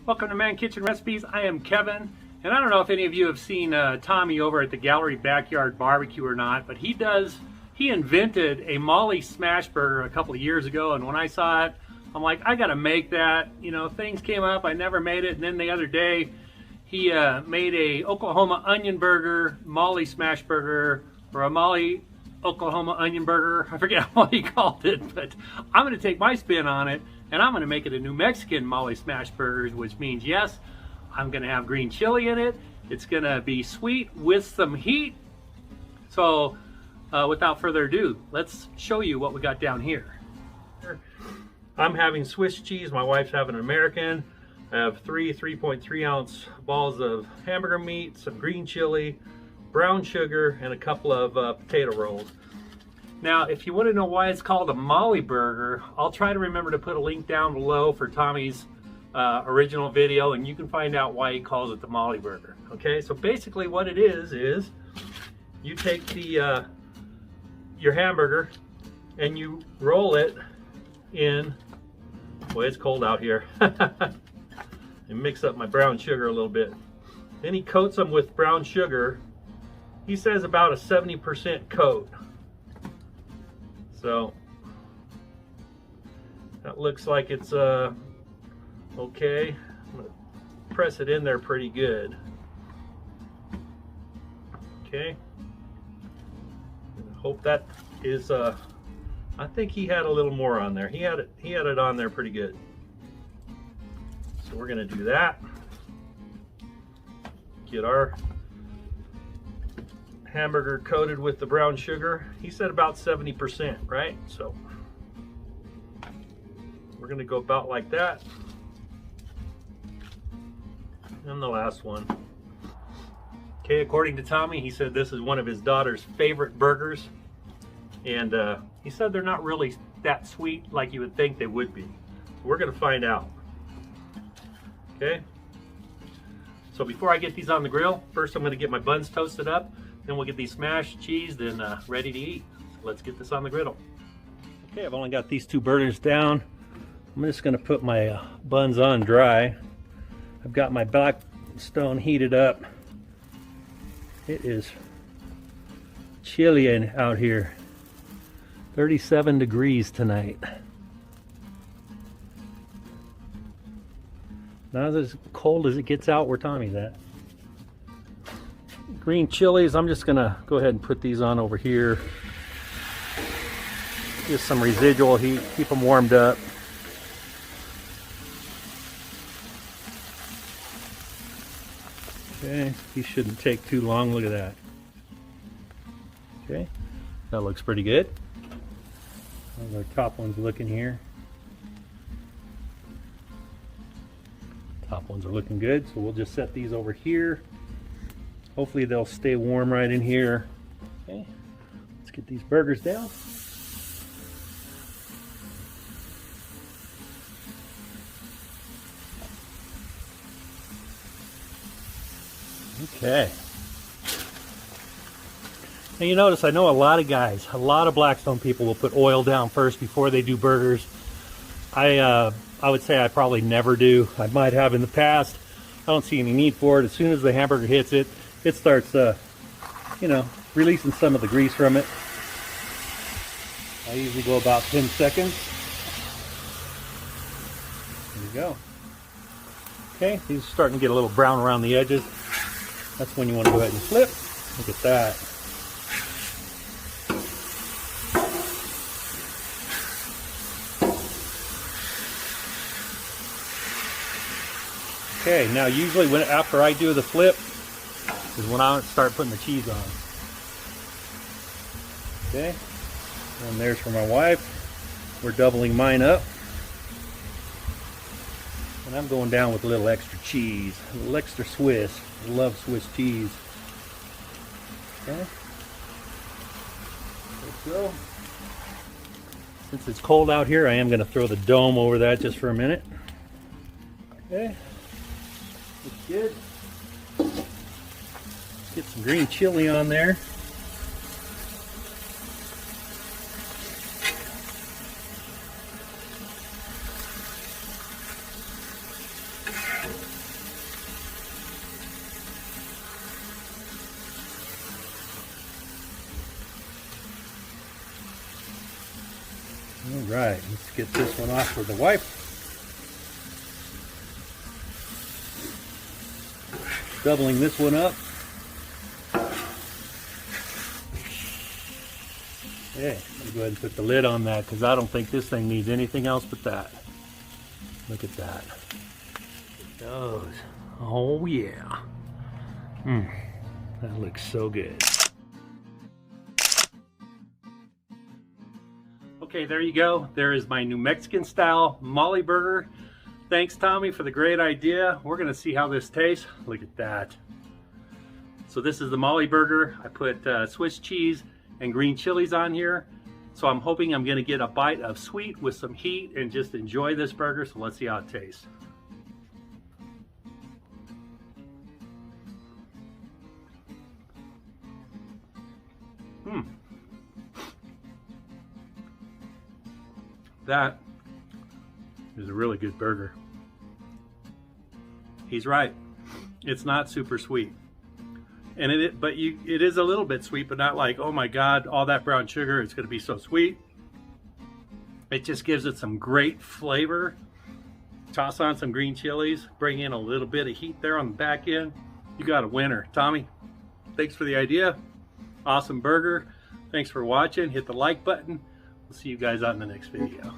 Welcome to Man Kitchen Recipes. I am Kevin, and I don't know if any of you have seen Tommy over at the Gallery Backyard Barbecue or not, but he invented a Molly Smashburger a couple of years ago, and when I saw it, I'm like, I gotta make that. You know, things came up, I never made it, and then the other day, he made a Oklahoma onion burger, Molly Smashburger, or a Molly Oklahoma onion burger. I forget what he called it, but I'm gonna take my spin on it, and I'm gonna make it a New Mexican Molly Smashburgers, which means, yes, I'm gonna have green chili in it. It's gonna be sweet with some heat. So without further ado, let's show you what we got down here. I'm having Swiss cheese, my wife's having an American. I have three 3.3 ounce balls of hamburger meat, some green chili, brown sugar, and a couple of potato rolls. Now, if you want to know why it's called a Molly burger, I'll try to remember to put a link down below for Tommy's original video, and you can find out why he calls it the Molly burger. Okay, so basically what it is you take the your hamburger and you roll it in, boy, it's cold out here, and mix up my brown sugar a little bit. Then he coats them with brown sugar. He says about a 70% coat. So that looks like it's okay. I'm gonna press it in there pretty good. Okay. I hope that is I think he had a little more on there. He had it on there pretty good. So we're gonna do that. Get our hamburger coated with the brown sugar. He said about 70%, right? So we're gonna go about like that. And the last one. Okay, according to Tommy, he said this is one of his daughter's favorite burgers. And he said they're not really that sweet like you would think they would be. We're gonna find out. Okay? So before I get these on the grill, first I'm gonna get my buns toasted up. Then we'll get these smashed cheese, then ready to eat. So let's get this on the griddle. Okay, I've only got these two burgers down. I'm just gonna put my buns on dry. I've got my Blackstone heated up. It is chilly out here. 37 degrees tonight. Not as cold as it gets out where Tommy's at. Green chilies, I'm just gonna go ahead and put these on over here. Just some residual heat, keep them warmed up. Okay, these shouldn't take too long, look at that. Okay, that looks pretty good. How's our top ones looking here? Top ones are looking good, so we'll just set these over here. Hopefully they'll stay warm right in here. Okay, let's get these burgers down. Okay. Now you notice, I know a lot of guys, a lot of Blackstone people will put oil down first before they do burgers. I would say I probably never do. I might have in the past. I don't see any need for it. As soon as the hamburger hits it, it starts, you know, releasing some of the grease from it. I usually go about 10 seconds. There you go. Okay, these are starting to get a little brown around the edges. That's when you want to go ahead and flip. Look at that. Okay, now usually after I do the flip is when I start putting the cheese on. Okay, and there's for my wife. We're doubling mine up. And I'm going down with a little extra cheese, a little extra Swiss. I love Swiss cheese. Okay, let's go. Since it's cold out here, I am going to throw the dome over that just for a minute. Okay. Looks good. Get some green chili on there. All right, let's get this one off with the wipe. Doubling this one up. Okay, I'll go ahead and put the lid on that because I don't think this thing needs anything else but that. Look at that. It does. Oh yeah. That looks so good. Okay, there you go. There is my New Mexican style Molly burger. Thanks, Tommy, for the great idea. We're gonna see how this tastes. Look at that. So this is the Molly burger. I put Swiss cheese and green chilies on here. So I'm hoping I'm gonna get a bite of sweet with some heat and just enjoy this burger. So let's see how it tastes. That is a really good burger. He's right. It's not super sweet. And it is a little bit sweet, but not like, oh my God, all that brown sugar, it's gonna be so sweet. It just gives it some great flavor. Toss on some green chilies, bring in a little bit of heat there on the back end. You got a winner. Tommy, thanks for the idea. Awesome burger. Thanks for watching. Hit the like button. We'll see you guys out in the next video.